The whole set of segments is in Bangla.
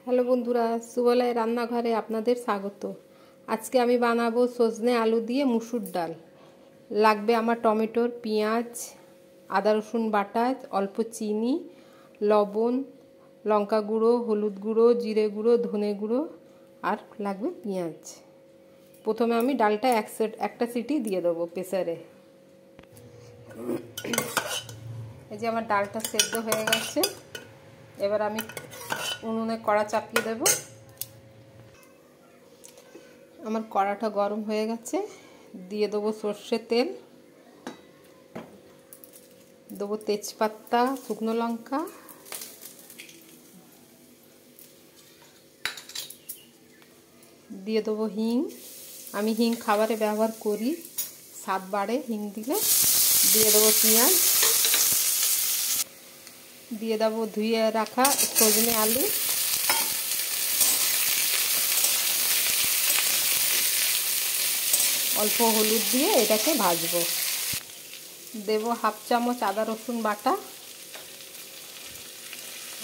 হ্যালো বন্ধুরা, সুবলয় রান্নাঘরে আপনাদের স্বাগত। আজকে আমি বানাবো সজনে আলু দিয়ে মুসুর ডাল। লাগবে আমার টমেটোর, পেঁয়াজ, আদা রসুন বাটা, অল্প চিনি, লবণ, লঙ্কা গুঁড়ো, হলুদ গুঁড়ো, জিরে গুঁড়ো, ধনে গুঁড়ো, আর লাগবে পেঁয়াজ। প্রথমে আমি ডালটা একটা সিটি দিয়ে দেবো প্রেসারে। এই যে আমার ডালটা সেদ্ধ হয়ে গেছে। এবার আমি উনুনে কড়া চাপিয়ে দেব। আমার কড়াটা গরম হয়ে গেছে। দিয়ে দেবো সর্ষের তেল, দেবো তেজপাতা, শুকনো লঙ্কা, দিয়ে দেবো হিং। আমি হিং খাবারে ব্যবহার করি, স্বাদ বাড়ে হিং দিলে। দিয়ে দেবো পেঁয়াজ, দিয়ে দেবো ধুয়ে রাখা সজনে আলু, অল্প হলুদ দিয়ে এটাকে ভাজবো। দেবো হাফ চামচ আদা রসুন বাটা,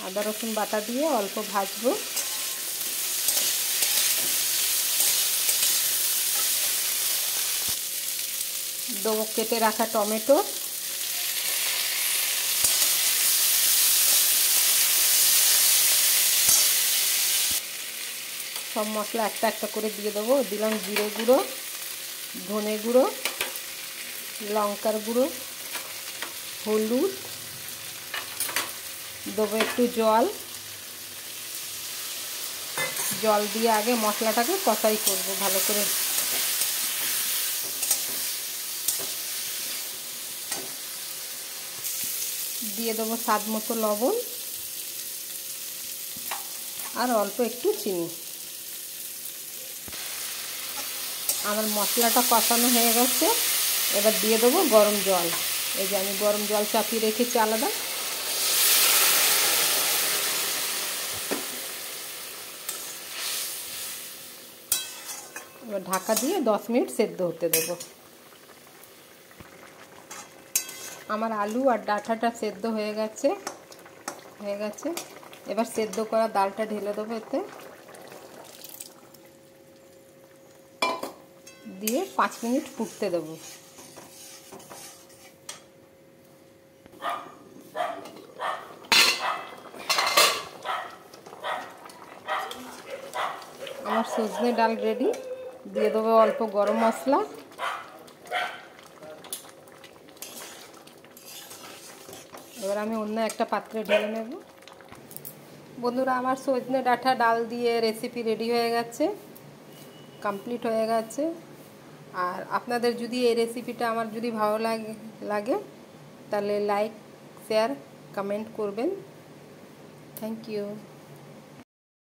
আদা রসুন বাটা দিয়ে অল্প ভাজবো। দেবো কেটে রাখা টমেটো, সব মশলা একটা একটা করে দিয়ে দেবো। দিলাম জিরে গুঁড়ো, ধনে গুঁড়ো, লঙ্কার গুঁড়ো, হলুদ, দেবো একটু জল। জল দিয়ে আগে মশলাটাকে কষাই করবো ভালো করে। দিয়ে দেবো স্বাদ মতো লবণ আর অল্প একটু চিনি। আমার মশলাটা কষানো হয়ে গেছে। এবার দিয়ে দেবো গরম জল। এই যে আমি গরম জল চাপিয়ে রেখেছি আলাদা। এবার ঢাকা দিয়ে 10 মিনিট সেদ্ধ হতে দেবো। আমার আলু আর ডাঁটাটা সেদ্ধ হয়ে গেছে। এবার সেদ্ধ করা ডালটা ঢেলে দেবো এতে, দিয়ে 5 মিনিট ফুটতে দেবো। আমার সজনে ডাল রেডি। দিয়ে দেবো অল্প গরম মশলা। এবার আমি অন্য একটা পাত্রে ঢেলে নেব। বন্ধুরা, আমার সজনে ডাঁটা ডাল দিয়ে রেসিপি রেডি হয়ে গেছে, কমপ্লিট হয়ে গেছে। আর আপনাদের যদি এই রেসিপিটা আমার যদি ভালো লাগে তাহলে লাইক, শেয়ার, কমেন্ট করবেন। Thank you.